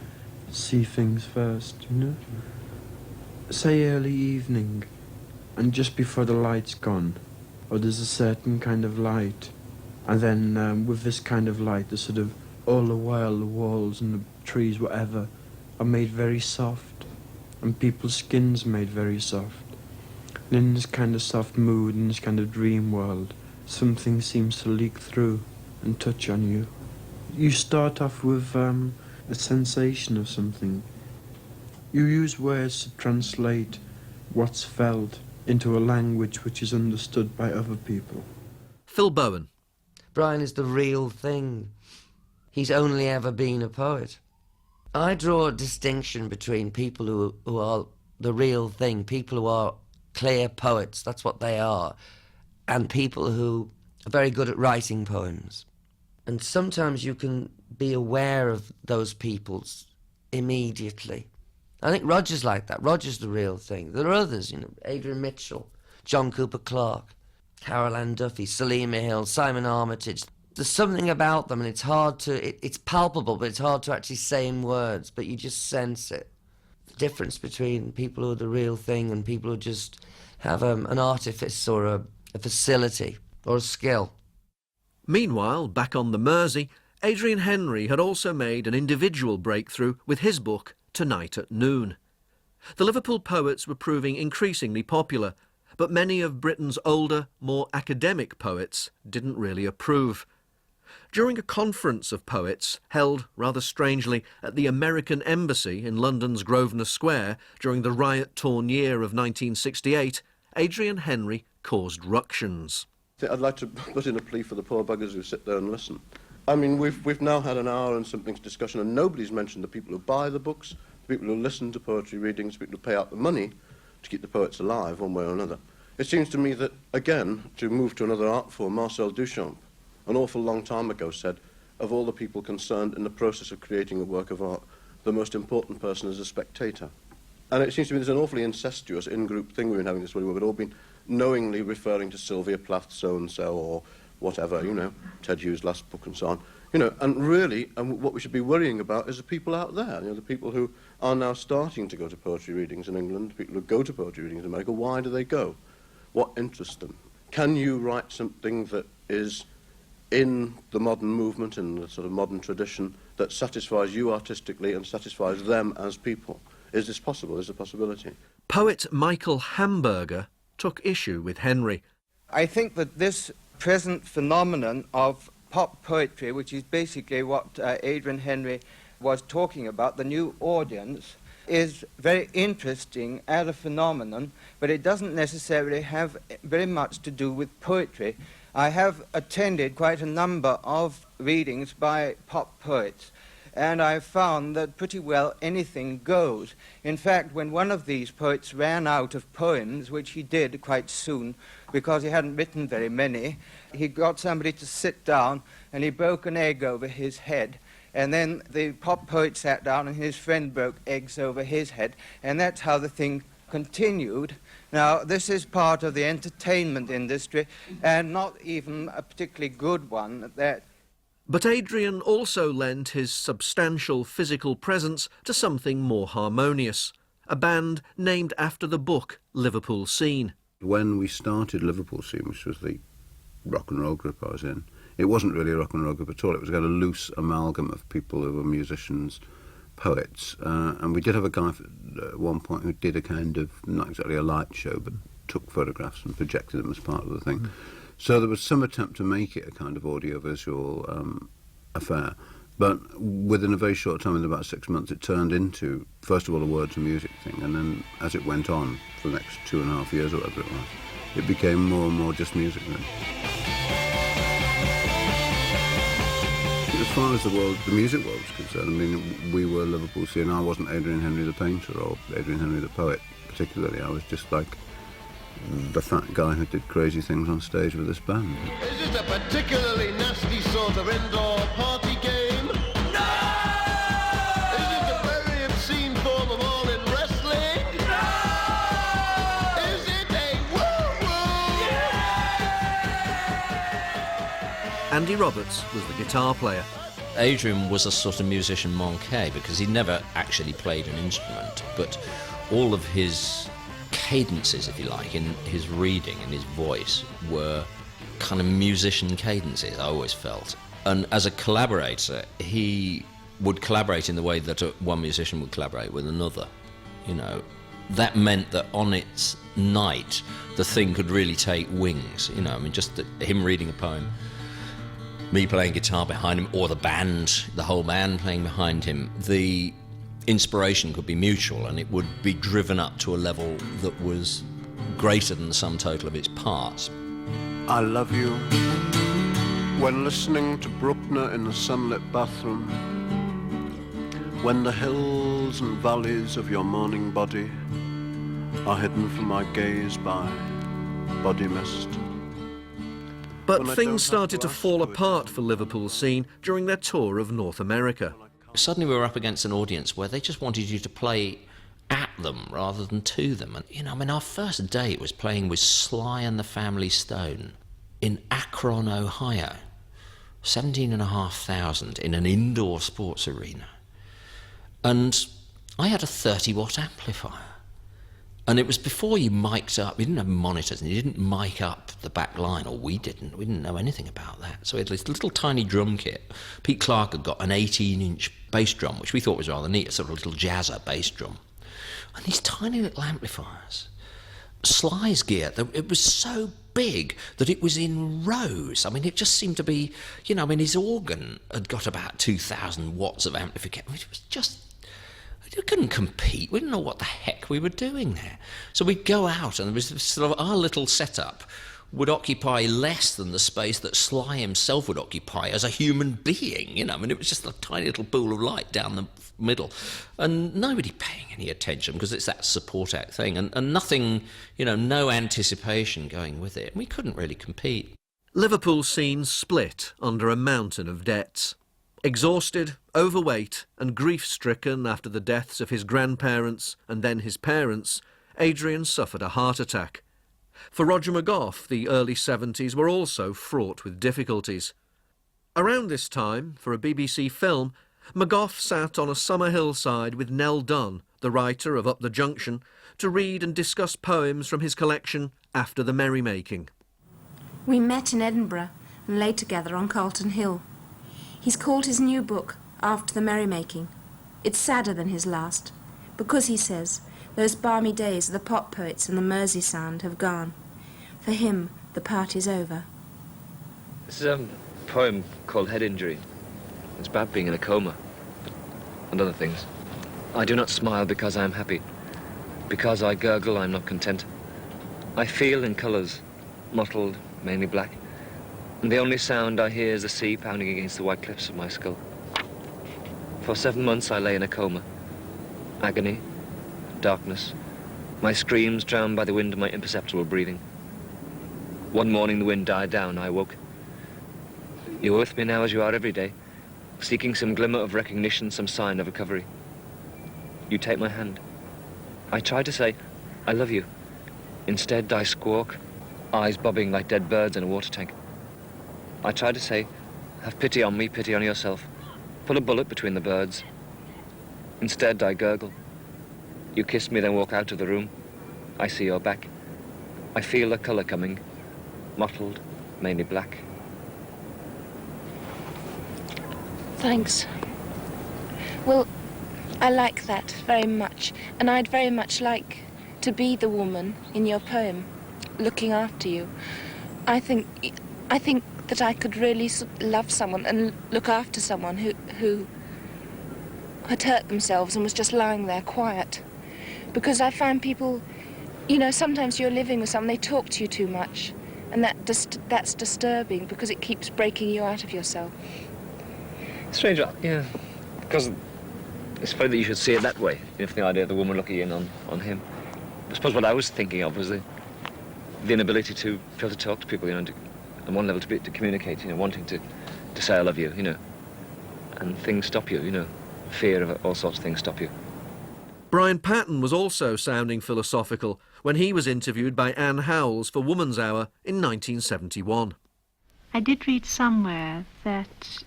Speaker 20: see things first, you know? Say early evening, and just before the light's gone, or there's a certain kind of light, and then with this kind of light, the sort of, all the while the walls and the trees, whatever, are made very soft, and people's skins made very soft. And in this kind of soft mood, in this kind of dream world, something seems to leak through and touch on you. You start off with a sensation of something. You use words to translate what's felt into a language which is understood by other people.
Speaker 1: Phil Bowen.
Speaker 6: Brian is the real thing. He's only ever been a poet. I draw a distinction between people who are the real thing, people who are clear poets, that's what they are, and people who are very good at writing poems. And sometimes you can be aware of those peoples immediately. I think Roger's like that. Roger's the real thing. There are others, you know, Adrian Mitchell, John Cooper Clarke, Carol Ann Duffy, Salima Hill, Simon Armitage. There's something about them, and it's hard to... It's palpable, but it's hard to actually say in words, but you just sense it. The difference between people who are the real thing and people who just have an artifice or a facility or a skill.
Speaker 1: Meanwhile, back on the Mersey, Adrian Henry had also made an individual breakthrough with his book, Tonight at Noon. The Liverpool poets were proving increasingly popular, but many of Britain's older, more academic poets didn't really approve. During a conference of poets held, rather strangely, at the American Embassy in London's Grosvenor Square during the riot-torn year of 1968, Adrian Henry caused ructions.
Speaker 5: I'd like to put in a plea for the poor buggers who sit there and listen. I mean, we've now had an hour and something's discussion, and nobody's mentioned the people who buy the books, the people who listen to poetry readings, the people who pay out the money to keep the poets alive one way or another. It seems to me that, again, to move to another art form, Marcel Duchamp, an awful long time ago, said, of all the people concerned in the process of creating a work of art, the most important person is a spectator. And it seems to me there's an awfully incestuous in-group thing we've been having this way, where we've all been knowingly referring to Sylvia Plath so-and-so or whatever, you know, Ted Hughes' last book and so on. You know, and really, and what we should be worrying about is the people out there, you know, the people who are now starting to go to poetry readings in England, people who go to poetry readings in America. Why do they go? What interests them? Can you write something that is in the modern movement, in the sort of modern tradition, that satisfies you artistically and satisfies them as people? Is this possible? Is it a possibility?
Speaker 1: Poet Michael Hamburger took issue with Henry.
Speaker 21: I think that this present phenomenon of pop poetry, which is basically what Adrian Henry was talking about, the new audience, is very interesting as a phenomenon, but it doesn't necessarily have very much to do with poetry. I have attended quite a number of readings by pop poets, and I found that pretty well anything goes. In fact, when one of these poets ran out of poems, which he did quite soon, because he hadn't written very many, he got somebody to sit down and he broke an egg over his head. And then the pop poet sat down and his friend broke eggs over his head, and that's how the thing continued. Now, this is part of the entertainment industry, and not even a particularly good one at that.
Speaker 1: But Adrian also lent his substantial physical presence to something more harmonious, a band named after the book Liverpool Scene.
Speaker 2: When we started Liverpool Scene, which was the rock and roll group I was in, it wasn't really a rock and roll group at all. It was kind of a loose amalgam of people who were musicians, poets, and we did have a guy at one point who did a kind of, not exactly a light show, but took photographs and projected them as part of the thing. So there was some attempt to make it a kind of audio-visual affair, but within a very short time, in about 6 months, it turned into, first of all, a words and music thing, and then as it went on for the next 2.5 years or whatever it was, it became more and more just music then. As far as the music world was concerned, I mean, we were Liverpool Scene. I wasn't Adrian Henry the painter or Adrian Henry the poet, particularly. I was just like the fat guy who did crazy things on stage with this band.
Speaker 22: Is it a particularly nasty sort of indoor party game? No! Is it a very obscene form of all-in wrestling? No! Is it a woo-woo?
Speaker 1: Andy Roberts was the guitar player.
Speaker 16: Adrian was a sort of musician manqué because he never actually played an instrument, but all of his cadences, if you like, in his reading and his voice were kind of musician cadences, I always felt. And as a collaborator, he would collaborate in the way that one musician would collaborate with another. You know, that meant that on its night, the thing could really take wings. You know, I mean, just him reading a poem, me playing guitar behind him, or the band, the whole band playing behind him, the inspiration could be mutual and it would be driven up to a level that was greater than the sum total of its parts.
Speaker 5: I love you when listening to Bruckner in the sunlit bathroom, when the hills and valleys of your morning body are hidden from my gaze by body mist.
Speaker 1: But things started to fall apart for Liverpool's scene during their tour of North America.
Speaker 16: Suddenly we were up against an audience where they just wanted you to play at them rather than to them. And, you know, I mean, our first date was playing with Sly and the Family Stone in Akron, Ohio. 17,500 in an indoor sports arena. And I had a 30-watt amplifier. And it was before you mic'd up. We didn't have monitors, and you didn't mic up the back line, or we didn't. We didn't know anything about that. So we had this little tiny drum kit. Pete Clark had got an 18-inch bass drum, which we thought was rather neat, a sort of little jazzer bass drum. And these tiny little amplifiers. Sly's gear, it was so big that it was in rows. I mean, it just seemed to be, you know, I mean, his organ had got about 2,000 watts of amplification. It was just, we couldn't compete. We didn't know what the heck we were doing there. So we'd go out, and there was sort of our little setup would occupy less than the space that Sly himself would occupy as a human being. You know, I mean, it was just a tiny little pool of light down the middle, and nobody paying any attention because it's that support act thing, and nothing, you know, no anticipation going with it. We couldn't really compete.
Speaker 1: Liverpool's scene split under a mountain of debts. Exhausted, overweight and grief-stricken after the deaths of his grandparents and then his parents, Adrian suffered a heart attack. For Roger McGough, the early 70s were also fraught with difficulties. Around this time, for a BBC film, McGough sat on a summer hillside with Nell Dunn, the writer of Up the Junction, to read and discuss poems from his collection After the Merrymaking.
Speaker 3: We met in Edinburgh and lay together on Carlton Hill. He's called his new book After the Merrymaking. It's sadder than his last, because, he says, those balmy days of the pop poets and the Mersey sound have gone. For him, the party's over.
Speaker 9: This is a poem called Head Injury. It's about being in a coma, and other things. I do not smile because I am happy. Because I gurgle, I am not content. I feel in colours, mottled, mainly black, and the only sound I hear is the sea pounding against the white cliffs of my skull. For 7 months I lay in a coma. Agony, darkness, my screams drowned by the wind of my imperceptible breathing. One morning the wind died down, I awoke. You are with me now as you are every day, seeking some glimmer of recognition, some sign of recovery. You take my hand. I try to say, I love you. Instead, I squawk, eyes bobbing like dead birds in a water tank. I try to say, have pity on me, pity on yourself. Put a bullet between the birds. Instead, I gurgle. You kiss me, then walk out of the room. I see your back. I feel a colour coming, mottled, mainly black.
Speaker 3: Thanks. Well, I like that very much, and I'd very much like to be the woman in your poem, looking after you. I think that I could really love someone and look after someone who had hurt themselves and was just lying there quiet. Because I find people, you know, sometimes you're living with someone, they talk to you too much, and that's disturbing because it keeps breaking you out of yourself.
Speaker 9: Strange, yeah, because it's funny that you should see it that way, you know, the idea of the woman looking in on him. I suppose what I was thinking of was the inability to be able to talk to people, you know, on one level to communicate, you know, wanting to say I love you, you know, and things stop you, you know, fear of all sorts of things stop you.
Speaker 1: Brian Patton was also sounding philosophical when he was interviewed by Anne Howells for Woman's Hour in 1971.
Speaker 23: I did read somewhere that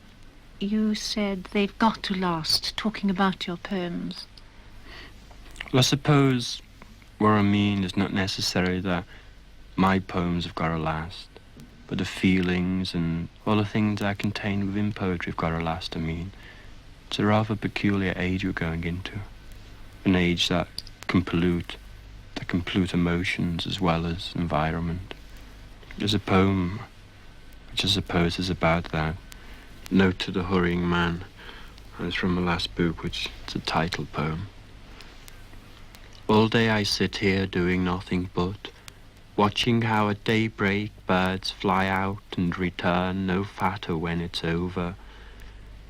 Speaker 10: you said they've got to last, talking about your poems.
Speaker 20: Well, I suppose what I mean is not necessarily that my poems have got to last, but the feelings and all the things that are contained within poetry have got to last. I mean, it's a rather peculiar age we're going into, an age that can pollute emotions as well as environment. There's a poem which I suppose is about that. Note to the Hurrying Man, and it's from the last book, which is a title poem. All day I sit here doing nothing but watching how at daybreak birds fly out and return no fatter when it's over.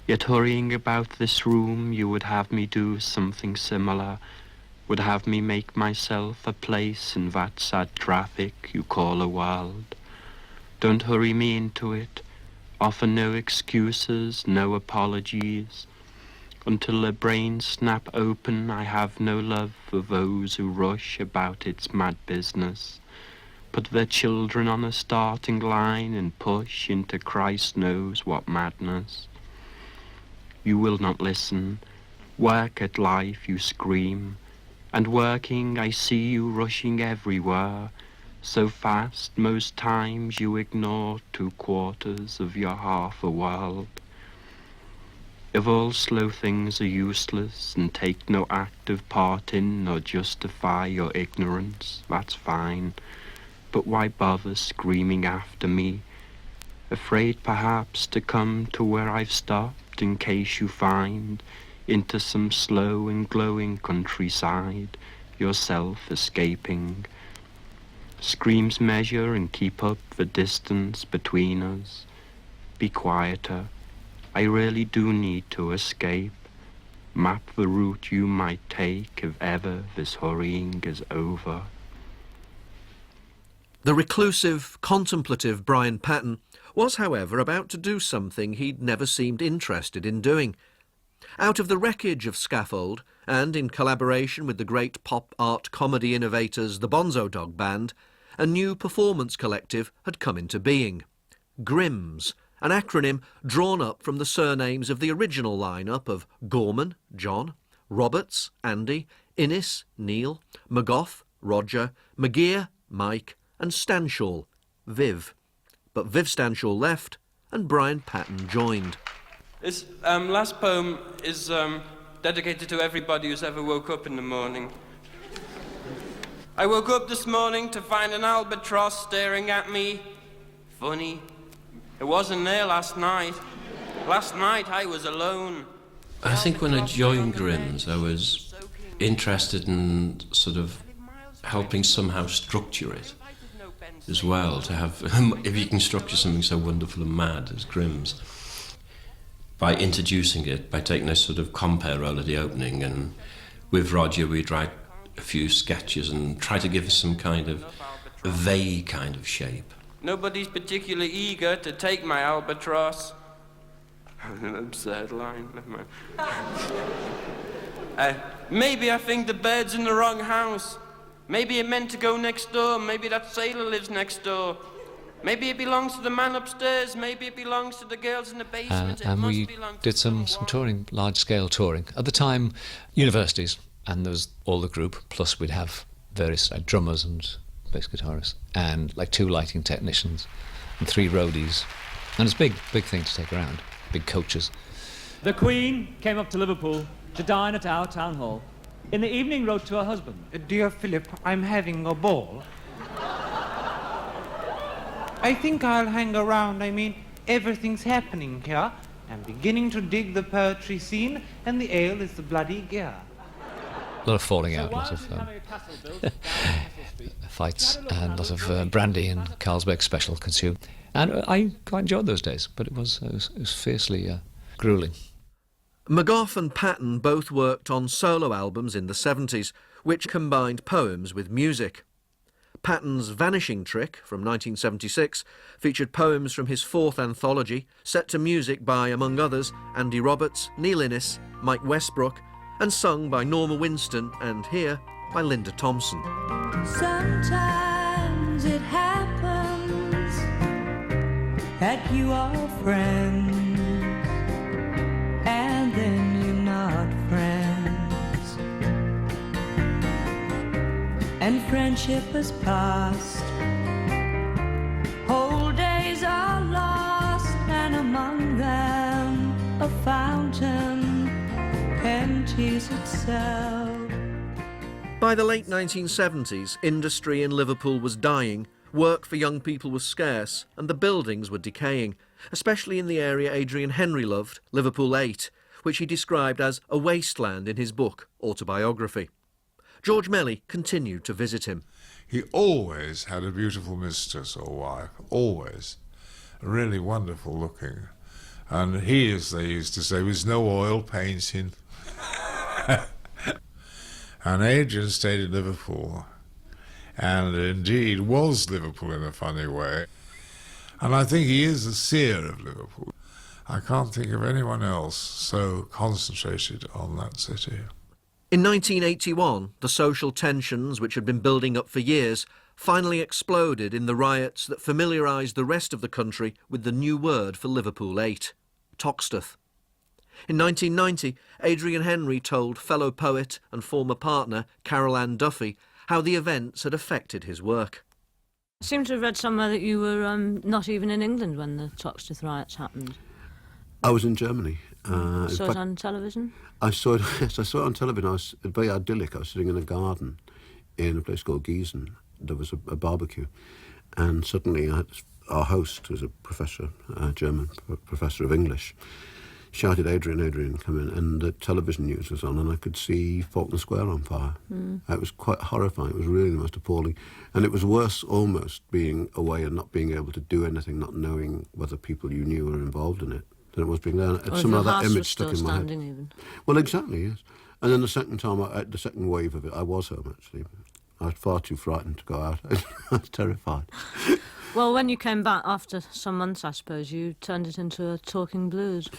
Speaker 20: Yet hurrying about this room you would have me do something similar, would have me make myself a place in that sad traffic you call a world. Don't hurry me into it, offer no excuses, no apologies. Until their brains snap open, I have no love for those who rush about its mad business. Put their children on a starting line and push into Christ knows what madness. You will not listen. Work at life, you scream. And working, I see you rushing everywhere. So fast, most times you ignore 2/4 of your half a world. If all slow things are useless and take no active part in or justify your ignorance, that's fine. But why bother screaming after me? Afraid perhaps to come to where I've stopped in case you find into some slow and glowing countryside yourself escaping. Screams measure and keep up the distance between us. Be quieter. I really do need to escape. Map the route you might take if ever this hurrying is over.
Speaker 1: The reclusive, contemplative Brian Patten was, however, about to do something he'd never seemed interested in doing. Out of the wreckage of Scaffold, and in collaboration with the great pop art comedy innovators the Bonzo Dog Band, a new performance collective had come into being. Grimm's, an acronym drawn up from the surnames of the original lineup of Gorman, John, Roberts, Andy, Innes, Neil, McGough, Roger, McGear, Mike, and Stanshall, Viv. But Viv Stanshall left, and Brian Patten joined.
Speaker 11: This last poem is dedicated to everybody who's ever woke up in the morning. I woke up this morning to find an albatross staring at me. Funny. It wasn't there last night. Last night I was alone.
Speaker 7: I think when I joined Grimm's, I was interested in sort of helping somehow structure it as well, to have, if you can structure something so wonderful and mad as Grimm's, by introducing it, by taking a sort of compere role at the opening, and with Roger we'd write a few sketches and try to give us some kind of a vague kind of shape.
Speaker 11: Nobody's particularly eager to take my albatross. An absurd line, never mind. Maybe I think the bird's in the wrong house. Maybe it meant to go next door. Maybe that sailor lives next door. Maybe it belongs to the man upstairs. Maybe it belongs to the girls in the basement.
Speaker 4: And we did some touring, large-scale touring. At the time, universities, and there was all the group, plus we'd have various drummers and bass guitarists, and like 2 lighting technicians, and 3 roadies. And it's a big thing to take around, big coaches.
Speaker 23: The Queen came up to Liverpool to dine at our town hall. In the evening wrote to her husband.
Speaker 24: Dear Philip, I'm having a ball. I think I'll hang around. I mean, everything's happening here. I'm beginning to dig the poetry scene, and the ale is the bloody gear.
Speaker 4: A lot of falling out, lots of fights, and lots of brandy and Carlsberg Special consumed. And I quite enjoyed those days, but it was fiercely gruelling.
Speaker 1: McGough and Patten both worked on solo albums in the 70s, which combined poems with music. Patten's Vanishing Trick from 1976 featured poems from his 4th anthology, set to music by, among others, Andy Roberts, Neil Innes, Mike Westbrook, and sung by Norma Winston and here by Linda Thompson.
Speaker 25: Sometimes it happens that you are friends
Speaker 12: friendship has passed. Whole days are lost, and among them a fountain empties itself.
Speaker 1: By the late 1970s, industry in Liverpool was dying, work for young people was scarce, and the buildings were decaying, especially in the area Adrian Henry loved, Liverpool 8, which he described as a wasteland in his book, Autobiography. George Melly continued to visit him.
Speaker 13: He always had a beautiful mistress or wife, always. Really wonderful looking. And he, as they used to say, was no oil painting. And Adrian stayed in Liverpool, and indeed was Liverpool in a funny way. And I think he is the seer of Liverpool. I can't think of anyone else so concentrated on that city.
Speaker 1: In 1981, the social tensions, which had been building up for years, finally exploded in the riots that familiarised the rest of the country with the new word for Liverpool 8, Toxteth. In 1990, Adrian Henry told fellow poet and former partner Carol Ann Duffy how the events had affected his work.
Speaker 14: I seem to have read somewhere that you were not even in England when the Toxteth riots happened.
Speaker 2: I was in Germany.
Speaker 14: Saw it on television?
Speaker 2: I saw it, yes, I saw it on television. I was very idyllic. I was sitting in a garden in a place called Gießen. There was a barbecue. And suddenly our host, who was a professor, a German professor of English, shouted, "Adrian, Adrian, come in." And the television news was on, and I could see Faulkner Square on fire. It was quite horrifying. It was really the most appalling. And it was worse almost being away and not being able to do anything, not knowing whether people you knew were involved in it, than it was being there.
Speaker 14: Or
Speaker 2: Some
Speaker 14: if
Speaker 2: of
Speaker 14: your
Speaker 2: that
Speaker 14: house
Speaker 2: image
Speaker 14: was
Speaker 2: stuck
Speaker 14: still
Speaker 2: in my head.
Speaker 14: standing even.
Speaker 2: Well, exactly, yes. And then the second time, the second wave of it, I was home, actually. I was far too frightened to go out. I was terrified.
Speaker 14: Well, when you came back after some months, I suppose, you turned it into a talking blues.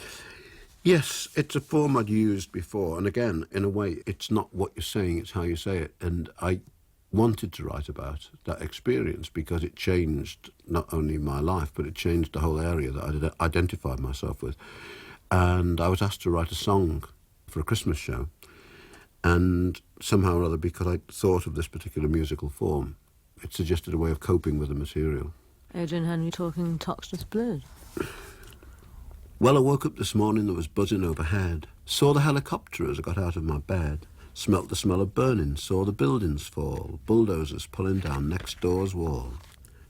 Speaker 2: Yes, it's a form I'd used before. And again, in a way, it's not what you're saying, it's how you say it. And I wanted to write about that experience because it changed not only my life, but it changed the whole area that I identified myself with. And I was asked to write a song for a Christmas show. And somehow or other, because I thought of this particular musical form, it suggested a way of coping with the material.
Speaker 14: Adrian Henry talking Toxteth blues.
Speaker 2: Well, I woke up this morning, there was buzzing overhead. Saw the helicopter as I got out of my bed. Smelt the smell of burning, saw the buildings fall. Bulldozers pulling down next door's wall.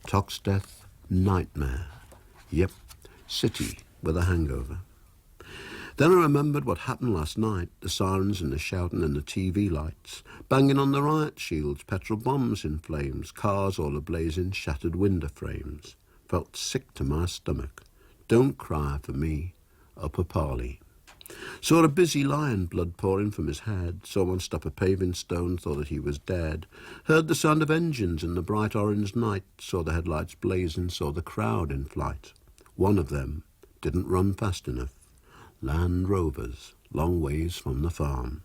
Speaker 2: Toxteth, nightmare. Yep, city with a hangover. Then I remembered what happened last night, the sirens and the shouting and the TV lights, banging on the riot shields, petrol bombs in flames, cars all ablaze in shattered window frames. Felt sick to my stomach. Don't cry for me, Upper Parley. Saw a busy lion, blood pouring from his head. Saw one stop a paving stone, thought that he was dead. Heard the sound of engines in the bright orange night. Saw the headlights blazing, saw the crowd in flight. One of them didn't run fast enough. Land Rovers, long ways from the farm.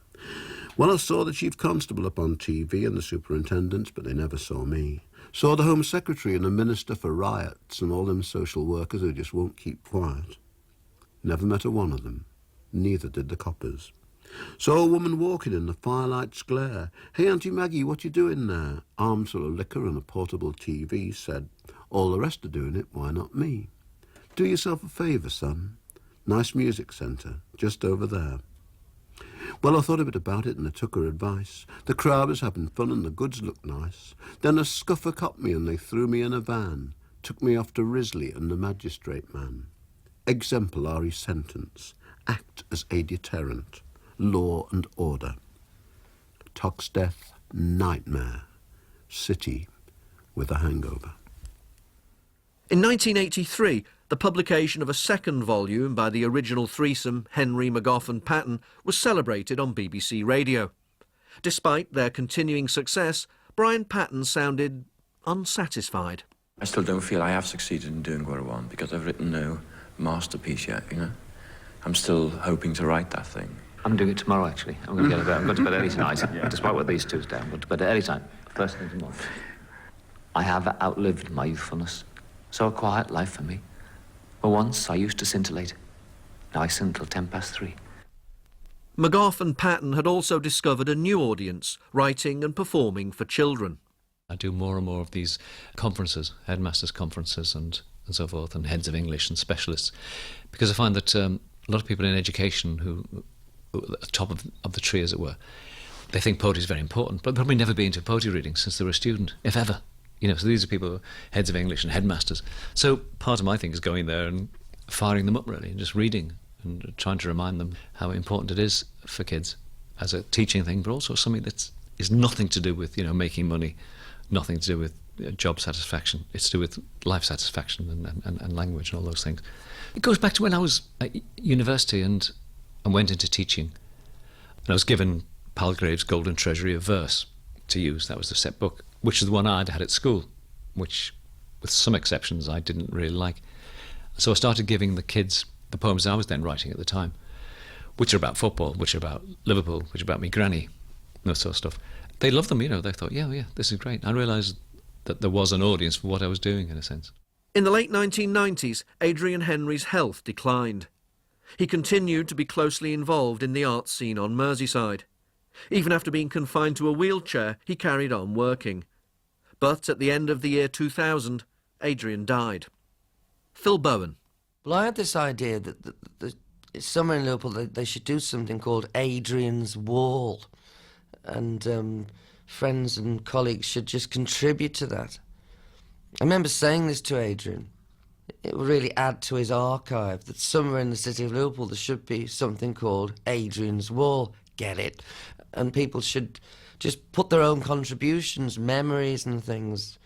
Speaker 2: Well, I saw the chief constable up on TV and the superintendents, but they never saw me. Saw the Home Secretary and the Minister for Riots and all them social workers who just won't keep quiet. Never met a one of them. Neither did the coppers. Saw a woman walking in the firelight's glare. "Hey, Auntie Maggie, what you doing there?" Arms full of liquor and a portable TV. Said, "All the rest are doing it, why not me?" "Do yourself a favour, son. Nice music centre, just over there." Well, I thought a bit about it and I took her advice. The crowd was having fun and the goods looked nice. Then a scuffer caught me and they threw me in a van. Took me off to Risley and the magistrate man. Exemplary sentence. Act as a deterrent. Law and order. Toxteth, nightmare. City with a hangover.
Speaker 1: In 1983, the publication of a second volume by the original threesome Henry, McGough and Patton was celebrated on BBC Radio. Despite their continuing success, Brian Patton sounded unsatisfied.
Speaker 15: I still don't feel I have succeeded in doing what I want because I've written no masterpiece yet, you know? I'm still hoping to write that thing.
Speaker 9: I'm doing it tomorrow, actually. I'm going to go to bed early tonight, despite what these two say. I'm going to bed early tonight, first thing tomorrow. I have outlived my youthfulness. So a quiet life for me. Well, once I used to scintillate. Now I sin till 3:10.
Speaker 1: McGough and Patton had also discovered a new audience, writing and performing for children.
Speaker 4: I do more and more of these conferences, headmasters' conferences and so forth, and heads of English and specialists, because I find that a lot of people in education who at the top of the tree, as it were, they think poetry is very important, but probably never been to poetry reading since they were a student, if ever. So these are people who are heads of English and headmasters. So part of my thing is going there and firing them up, really, and just reading and trying to remind them how important it is for kids as a teaching thing, but also something that is nothing to do with, making money, nothing to do with job satisfaction. It's to do with life satisfaction and language and all those things. It goes back to when I was at university and went into teaching. And I was given Palgrave's Golden Treasury of Verse to use. That was the set book, which is the one I'd had at school, which, with some exceptions, I didn't really like. So I started giving the kids the poems I was then writing at the time, which are about football, which are about Liverpool, which are about me granny, that sort of stuff. They loved them, They thought, yeah, this is great. I realised that there was an audience for what I was doing, in a sense.
Speaker 1: In the late 1990s, Adrian Henry's health declined. He continued to be closely involved in the arts scene on Merseyside. Even after being confined to a wheelchair, he carried on working. But at the end of the year 2000, Adrian died. Phil Bowen.
Speaker 6: Well, I had this idea that somewhere in Liverpool they should do something called Adrian's Wall. And friends and colleagues should just contribute to that. I remember saying this to Adrian. It would really add to his archive that somewhere in the city of Liverpool there should be something called Adrian's Wall. Get it? And people should just put their own contributions, memories and things.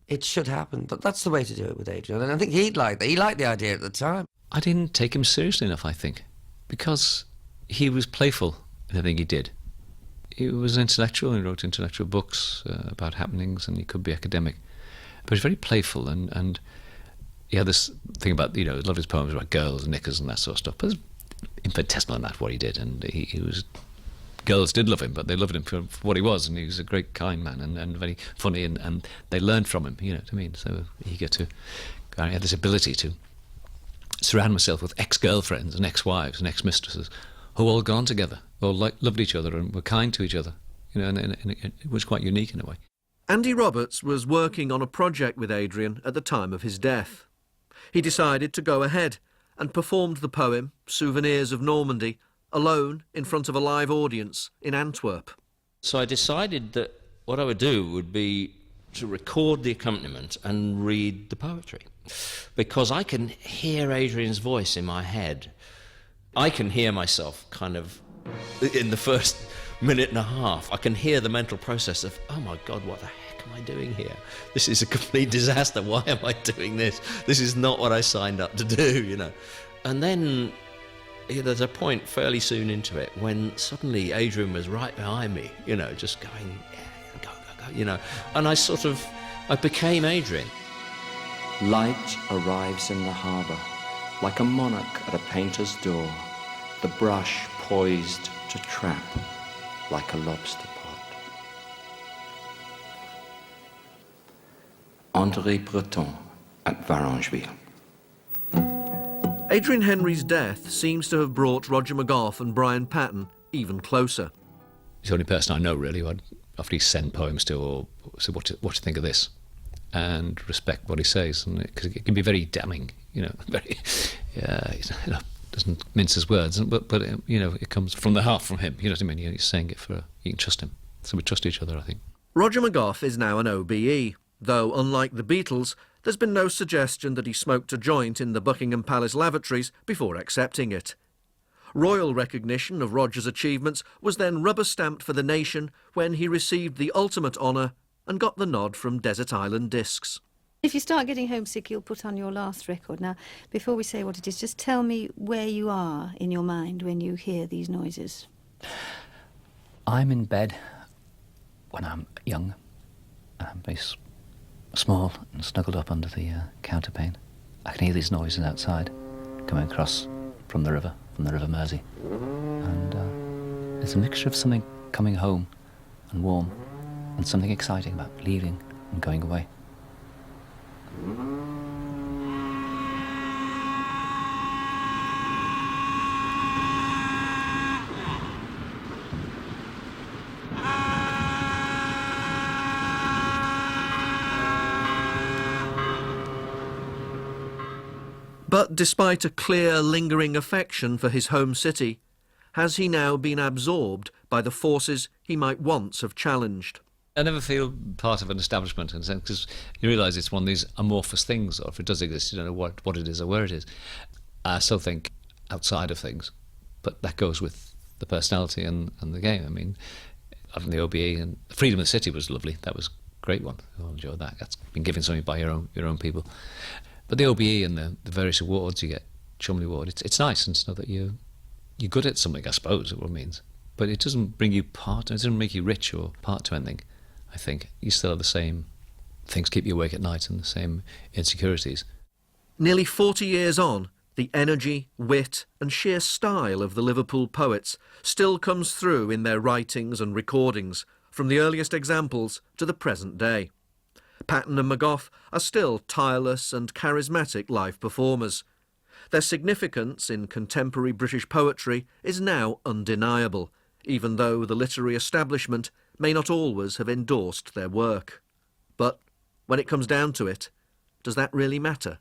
Speaker 6: It should happen. But that's the way to do it with Adrian. And I think he'd like that. He liked the idea at the time.
Speaker 4: I didn't take him seriously enough, I think, because he was playful in everything he did. He was intellectual, and he wrote intellectual books about happenings, and he could be academic. But he was very playful, and he had this thing about, a lot of his poems were about girls, knickers, and that sort of stuff. But it was infinitesimal in that, what he did, and he was... Girls did love him, but they loved him for what he was, and he was a great, kind man, and very funny, and they learned from him, you know what I mean? So he had this ability to surround himself with ex-girlfriends and ex-wives and ex-mistresses who all got on together, all loved each other and were kind to each other, and it was quite unique in a way.
Speaker 1: Andy Roberts was working on a project with Adrian at the time of his death. He decided to go ahead and performed the poem, Souvenirs of Normandy, alone in front of a live audience in Antwerp.
Speaker 16: So I decided that what I would do would be to record the accompaniment and read the poetry, because I can hear Adrian's voice in my head. I can hear myself kind of in the first minute and a half. I can hear the mental process of, oh my God, what the heck am I doing here? This is a complete disaster. Why am I doing this? This is not what I signed up to do, And then there's a point fairly soon into it when suddenly Adrian was right behind me, just going, go, and I became Adrian.
Speaker 15: Light arrives in the harbour, like a monarch at a painter's door, the brush poised to trap, like a lobster pot. André Breton at Varangeville.
Speaker 1: Adrian Henry's death seems to have brought Roger McGough and Brian Patton even closer.
Speaker 4: He's the only person I know, really, who I'd often send poems to or say, what do you think of this? And respect what he says, because it can be very damning, very, doesn't mince his words, but it comes from the heart from him, you know what I mean? He's saying it you can trust him. So we trust each other, I think.
Speaker 1: Roger McGough is now an OBE, though unlike the Beatles, there's been no suggestion that he smoked a joint in the Buckingham Palace lavatories before accepting it. Royal recognition of Roger's achievements was then rubber-stamped for the nation when he received the ultimate honour and got the nod from Desert Island Discs.
Speaker 8: If you start getting homesick, you'll put on your last record. Now, before we say what it is, just tell me where you are in your mind when you hear these noises.
Speaker 17: I'm in bed when I'm young, and I'm very small and snuggled up under the counterpane. I can hear these noises outside coming across from the river Mersey. And it's a mixture of something coming home and warm and something exciting about leaving and going away.
Speaker 1: But despite a clear, lingering affection for his home city, has he now been absorbed by the forces he might once have challenged?
Speaker 4: I never feel part of an establishment, in a sense, because you realise it's one of these amorphous things, or if it does exist, you don't know what it is or where it is. I still think outside of things, but that goes with the personality and the game. I mean, having the OBE and Freedom of the City was lovely. That was a great one. I enjoyed that. That's been given something by your own people. But the OBE and the various awards you get, Chumley Award, it's nice and to know that you're good at something, I suppose, what it means. But it doesn't bring you part, it doesn't make you rich or part to anything, I think. You still have the same things keep you awake at night and the same insecurities.
Speaker 1: Nearly 40 years on, the energy, wit and sheer style of the Liverpool poets still comes through in their writings and recordings, from the earliest examples to the present day. Patton and McGough are still tireless and charismatic live performers. Their significance in contemporary British poetry is now undeniable, even though the literary establishment may not always have endorsed their work. But when it comes down to it, does that really matter?